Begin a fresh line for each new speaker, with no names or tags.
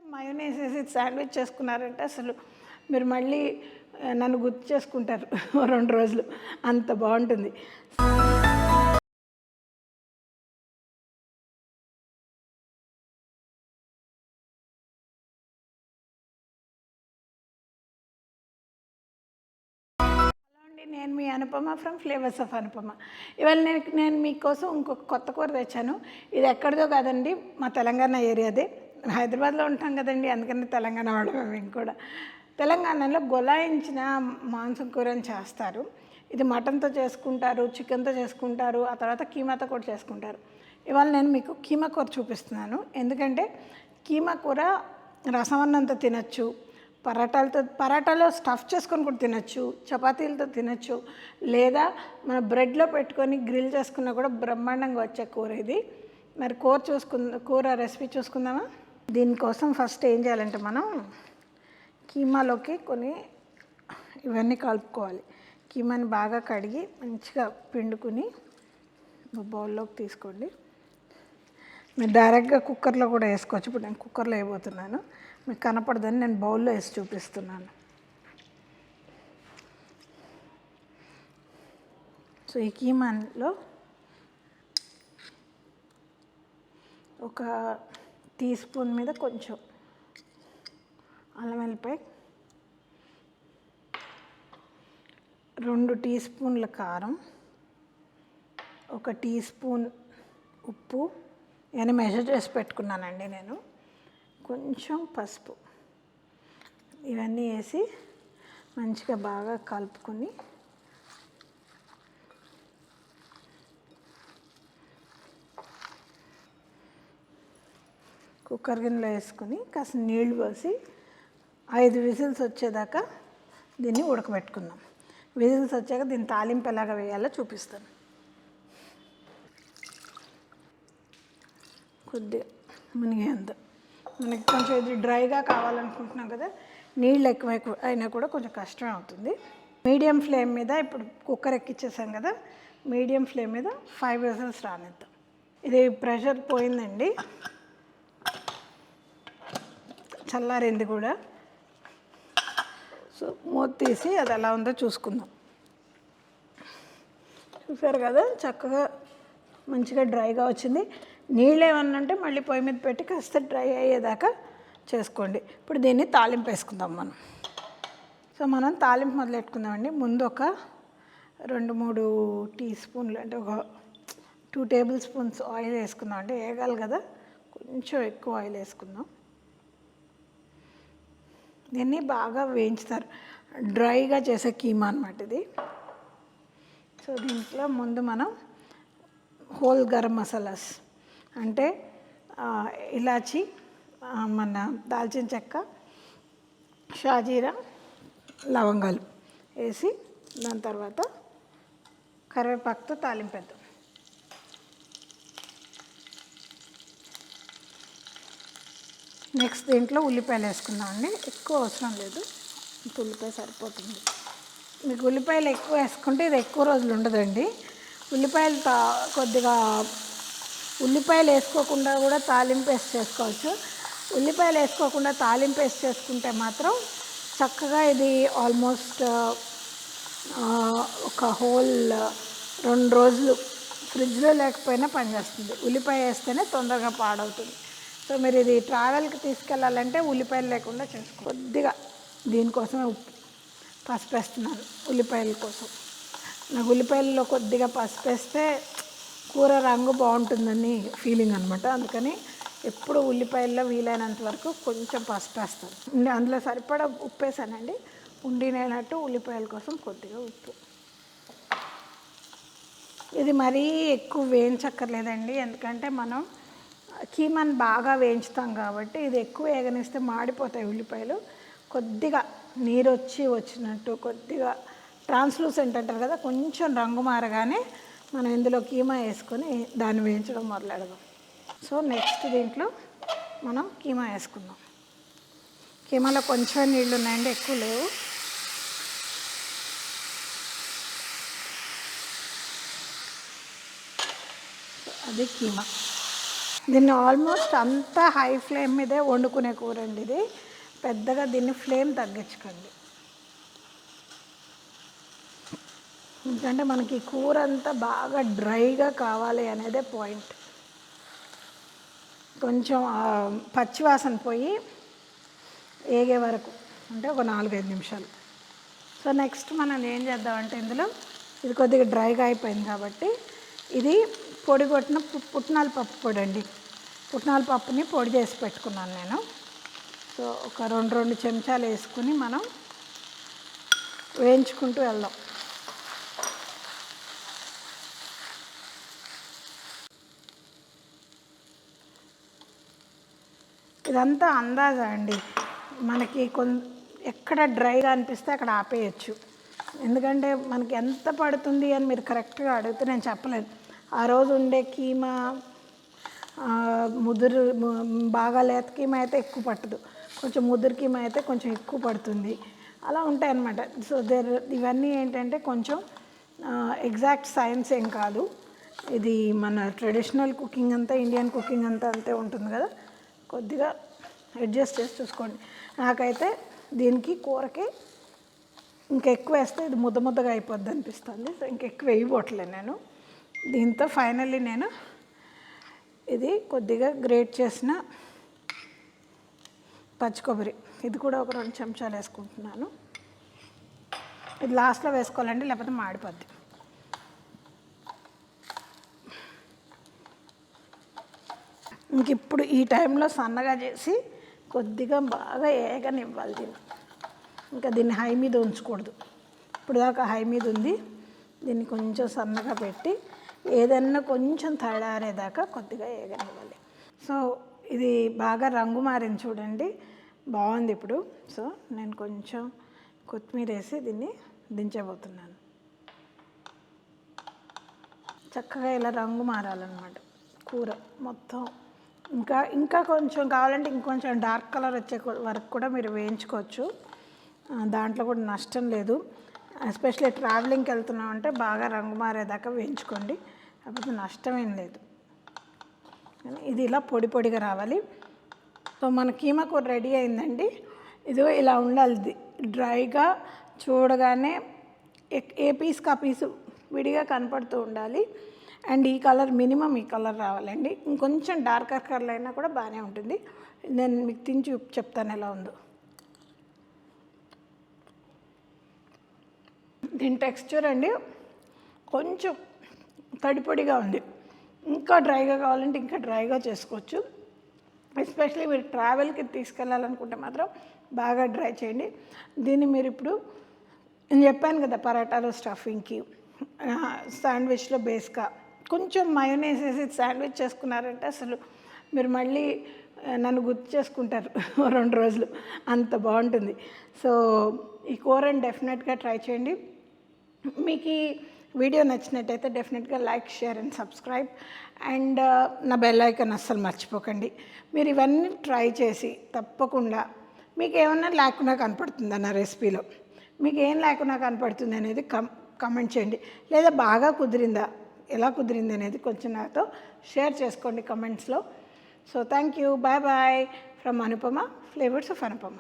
Mayonnaise వేసి sandwich చేసుకున్నారంటే అసలు మీరు మళ్ళీ నన్ను గుర్తు చేసుకుంటారు 2 రోజులు, అంత బాగుంటుంది. నేను మీ Anupama from flavours of Anupama. ఇవాళ నేను మీకోసం ఇంకొక కొత్త కూర తెచ్చాను. ఇది ఎక్కడిదో కాదండి, మా తెలంగాణ ఏరియాదే. హైదరాబాద్లో ఉంటాం కదండి, అందుకని తెలంగాణ వాడు మేము కూడా. తెలంగాణలో గొలాయించిన మాంసం కూరని చేస్తారు. ఇది మటన్తో చేసుకుంటారు, చికెన్తో చేసుకుంటారు, ఆ తర్వాత కీమాతో కూడా చేసుకుంటారు. ఇవాళ నేను మీకు కీమా కూర చూపిస్తున్నాను. ఎందుకంటే కీమా కూర రసమన్నంతో తినచ్చు, పరాటాలో స్టఫ్ చేసుకొని కూడా తినచ్చు, చపాతీలతో తినచ్చు, లేదా మన బ్రెడ్లో పెట్టుకొని గ్రిల్ చేసుకున్నా కూడా బ్రహ్మాండంగా వచ్చే కూర ఇది. మరి కూర రెసిపీ చూసుకుందామా? దీనికోసం ఫస్ట్ ఏం చేయాలంటే మనం కీమాలోకి కొన్ని ఇవన్నీ కలుపుకోవాలి. కీమాని బాగా కడిగి మంచిగా పిండుకుని బౌల్లోకి తీసుకోండి. మీరు డైరెక్ట్గా కుక్కర్లో కూడా వేసుకోవచ్చు. ఇప్పుడు నేను కుక్కర్లో వేయబోతున్నాను, మీకు కనపడదని నేను బౌల్లో వేసి చూపిస్తున్నాను. సో ఈ కీమాలో ఒక టీ స్పూన్ మీద కొంచెం అల్లం వెల్లిపాయ, 2 టీ స్పూన్ల కారం, 1 టీ స్పూన్ ఉప్పు, ఇవన్నీ మెజర్ చేసి పెట్టుకున్నానండి నేను. కొంచెం పసుపు, ఇవన్నీ వేసి మంచిగా బాగా కలుపుకొని కుక్కర్ గిన్నెలో వేసుకొని కాస్త నీళ్లు పోసి 5 విజిల్స్ వచ్చేదాకా దీన్ని ఉడకబెట్టుకుందాం. విజిల్స్ వచ్చాక దీన్ని తాలింపు ఎలాగ వేయాలో చూపిస్తాను. కొద్దిగా మునిగేంత, మనకి కొంచెం ఇది డ్రైగా కావాలనుకుంటున్నాం కదా, నీళ్ళు ఎక్కువ అయినా కూడా కొంచెం కష్టం అవుతుంది. మీడియం ఫ్లేమ్ మీద ఇప్పుడు కుక్కర్ ఎక్కిచ్చేసాం కదా, మీడియం ఫ్లేమ్ మీద 5 విజిల్స్ రానిద్దాం. ఇది ప్రెషర్ పోయిందండి, చల్లారింది కూడా. సో మూత తీసి అది ఎలా ఉందో చూసుకుందాం. చూసారు కదా, చక్కగా మంచిగా డ్రైగా వచ్చింది. నీళ్ళు ఏమన్నా అంటే మళ్ళీ పొయ్యి మీద పెట్టి కాస్త డ్రై అయ్యేదాకా చేసుకోండి. ఇప్పుడు దీన్ని తాలింపు వేసుకుందాం మనం. సో మనం తాలింపు మొదలెట్టుకుందామండి. ముందు ఒక 2-3 టీ స్పూన్లు అంటే ఒక 2 టేబుల్ స్పూన్స్ ఆయిల్ వేసుకుందాం. అంటే వేగాలి కదా, కొంచెం ఎక్కువ ఆయిల్ వేసుకుందాం. దీన్ని బాగా వేయించుతారు, డ్రైగా చేసే కీమా అన్నమాట ఇది. సో దీంట్లో ముందు మనం హోల్ గరం మసాలాస్ అంటే ఇలాచి, మన దాల్చిన చెక్క, షాజీరా, లవంగాలు వేసి దాని తర్వాత కరివేపాకుతో తాలింపేద్దాం. నెక్స్ట్ దీంట్లో ఉల్లిపాయలు వేసుకుందామండి. ఎక్కువ అవసరం లేదు, ఉల్లిపాయ సరిపోతుంది. మీకు ఉల్లిపాయలు ఎక్కువ వేసుకుంటే ఇది ఎక్కువ రోజులు ఉండదండి. కొద్దిగా ఉల్లిపాయలు వేసుకోకుండా కూడా తాలింపు వేసి చేసుకోవచ్చు. ఉల్లిపాయలు వేసుకోకుండా తాలింపు వేసి చేసుకుంటే మాత్రం చక్కగా ఇది ఆల్మోస్ట్ ఒక హోల్ 2 రోజులు ఫ్రిడ్జ్లో లేకపోయినా పనిచేస్తుంది. ఉల్లిపాయ వేస్తేనే తొందరగా పాడవుతుంది. సో మీరు ఇది ట్రావెల్కి తీసుకెళ్ళాలంటే ఉల్లిపాయలు లేకుండా చేసుకో. కొద్దిగా దీనికోసమే పసుపు వేస్తున్నాను, ఉల్లిపాయల కోసం. నాకు ఉల్లిపాయల్లో కొద్దిగా పసుపు వేస్తే కూర రంగు బాగుంటుందని ఫీలింగ్ అనమాట. అందుకని ఎప్పుడు ఉల్లిపాయల్లో వీలైనంత వరకు కొంచెం పసుపు వేస్తాను. అందులో సరిపడా ఉప్పు వేసానండి, ఉండినట్టు ఉల్లిపాయల కోసం కొద్దిగా ఉప్పు. ఇది మరీ ఎక్కువ వేయించక్కర్లేదండి, ఎందుకంటే మనం కీమాని బాగా వేయించుతాం కాబట్టి ఇది ఎక్కువ వేగనిస్తే మాడిపోతాయి ఉల్లిపాయలు. కొద్దిగా నీరు వచ్చినట్టు, కొద్దిగా ట్రాన్స్లూసెంట్ అంటారు కదా, కొంచెం రంగు మారగానే మనం ఇందులో కీమా వేసుకొని దాన్ని వేయించడం మొదలెడదాం. సో నెక్స్ట్ దీంట్లో మనం కీమా వేసుకుందాం. కీమాలో కొంచెం నీళ్ళు ఉన్నాయండి, ఎక్కువ లేవు. అది కీమా. దీన్ని ఆల్మోస్ట్ అంతా హై ఫ్లేమ్ మీదే వండుకునే కూర అండి ఇది. పెద్దగా దీన్ని ఫ్లేమ్ తగ్గించకండి, ఎందుకంటే మనకి కూర అంతా బాగా డ్రైగా కావాలి అనేదే పాయింట్. కొంచెం పచ్చివాసన పోయి ఏగే వరకు, అంటే ఒక 4-5 నిమిషాలు. సో నెక్స్ట్ మనం ఏం చేద్దామంటే ఇందులో ఇది కొద్దిగా డ్రైగా అయిపోయింది కాబట్టి ఇది పొడి కొట్టిన పుట్నాల పప్పు పొడి అండి. పుట్నాల పప్పుని పొడి చేసి పెట్టుకున్నాను నేను. సో ఒక 2 చెంచాలు వేసుకుని మనం వేయించుకుంటూ వెళ్దాం. ఇదంతా అందాజా అండి, మనకి ఎక్కడ డ్రైగా అనిపిస్తే అక్కడ ఆపేయచ్చు. ఎందుకంటే మనకి ఎంత పడుతుంది అని మీరు కరెక్ట్గా అడిగితే నేను చెప్పలేను. ఆ రోజు ఉండే కీమా బాగా లేత కీమా అయితే ఎక్కువ పట్టదు, కొంచెం ముదురు కీమా అయితే కొంచెం ఎక్కువ పడుతుంది, అలా ఉంటాయి అన్నమాట. సో ఇవన్నీ ఏంటంటే కొంచెం ఎగ్జాక్ట్ సైన్స్ ఏం కాదు. ఇది మన ట్రెడిషనల్ కుకింగ్ అంతా, ఇండియన్ కుకింగ్ అంతా అంతే ఉంటుంది కదా, కొద్దిగా అడ్జస్ట్ చేసి చూసుకోండి. నాకైతే దీనికి కూరకి ఇంకెక్కువ వేస్తే ఇది ముద్దగా అయిపోద్ది అనిపిస్తుంది. సో ఇంకెక్కువ వేయబోట్లేదు నేను. దీంతో ఫైనల్లీ నేను ఇది కొద్దిగా గ్రేట్ చేసిన పచ్చి కొబ్బరి, ఇది కూడా ఒక 2 చెంచాలు వేసుకుంటున్నాను. ఇది లాస్ట్లో వేసుకోవాలండి, లేకపోతే మాడిపోద్ది. ఇంక ఇప్పుడు ఈ టైంలో సన్నగా చేసి కొద్దిగా బాగా ఏగనివ్వాలి దీన్ని. ఇంకా దీన్ని హై మీద ఉంచకూడదు. ఇప్పుడు దాకా హై మీద ఉంది, దీన్ని కొంచెం సన్నగా పెట్టి ఏదన్నా కొంచెం తడారేదాకా కొద్దిగా ఏగనివ్వాలి. సో ఇది బాగా రంగు మారింది చూడండి, బాగుంది ఇప్పుడు. సో నేను కొంచెం కొత్తిమీర వేసి దీన్ని దించబోతున్నాను. చక్కగా ఇలా రంగు మారాలన్నమాట కూర మొత్తం. ఇంకా కొంచెం కావాలంటే ఇంకొంచెం డార్క్ కలర్ వచ్చే వరకు కూడా మీరు వేయించుకోవచ్చు, దాంట్లో కూడా నష్టం లేదు. ఎస్పెషల్లీ ట్రావెలింగ్కి వెళ్తున్నామంటే బాగా రంగు మారేదాకా వేయించుకోండి, కాకపోతే నష్టమేం లేదు. ఇది ఇలా పొడిగా రావాలి. సో మన కీమా కూర రెడీ అయిందండి. ఇదిగో ఇలా ఉండాలి, డ్రైగా చూడగానే ఏ పీస్కి ఆ పీసు విడిగా కనపడుతూ ఉండాలి. అండ్ ఈ కలర్ మినిమం ఈ కలర్ రావాలండి. ఇంకొంచెం డార్కర్ కలర్ అయినా కూడా బాగానే ఉంటుంది. నేను మీకు తిని చెప్తాను ఎలా ఉందో. దీని టెక్స్చర్ అండి కొంచెం తడిపొడిగా ఉంది, ఇంకా డ్రైగా కావాలంటే ఇంకా డ్రైగా చేసుకోవచ్చు. ఎస్పెషల్లీ మీరు ట్రావెల్కి తీసుకెళ్ళాలనుకుంటే మాత్రం బాగా డ్రై చేయండి. దీన్ని మీరు ఇప్పుడు నేను చెప్పాను కదా, పరాటాలో స్టఫింగ్కి, శాండ్విచ్లో బేస్గా కొంచెం మయోనైస్ వేసి శాండ్విచ్ చేసుకున్నారంటే అసలు మీరు మళ్ళీ నన్ను గుర్తు చేసుకుంటారు 2 రోజులు, అంత బాగుంటుంది. సో ఈ కూరని డెఫినెట్గా ట్రై చేయండి. మీకు ఈ వీడియో నచ్చినట్టయితే డెఫినెట్గా like, share and subscribe. And నా బెల్ ఐకాన్ అస్సలు మర్చిపోకండి. మీరు ఇవన్నీ ట్రై చేసి తప్పకుండా మీకు ఏమన్నా లేకుండా కనపడుతుందా నా రెసిపీలో, మీకు ఏం లేకుండా కనపడుతుంది అనేది కమెంట్ చేయండి. లేదా బాగా కుదిరిందా, ఎలా కుదిరింది అనేది కొంచెం నాతో షేర్ చేసుకోండి కమెంట్స్లో. So thank you, bye from Anupama, flavours of Anupama.